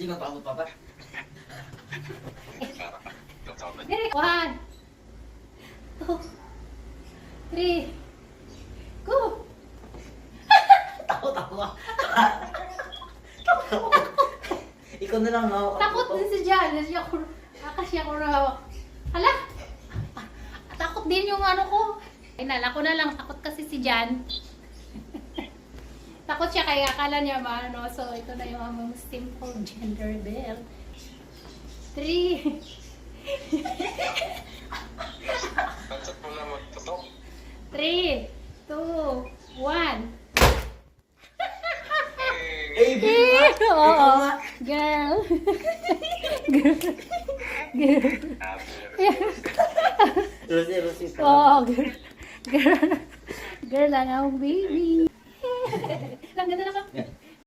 Hindi magpaabot pa ba? Diri, 1, 2, 3, go! Tawa-tawa. Ikaw na lang hawak. Takot din si Jan. Akasya ko na hawak. Hala! Takot din yung ano ko. Ay, nala ko na lang. Takot kasi si Jan. Takot siya kaya akala niya maano. So, ito na yung among simple gender bell. 3. Tansat mo na magtutok. 3, 2, 1. Eh, babe, ikaw Oo. nga. Girl. Girl. Girl. Rosie. Oh, girl. Girl. Girl lang ang baby. Lang ganda naman.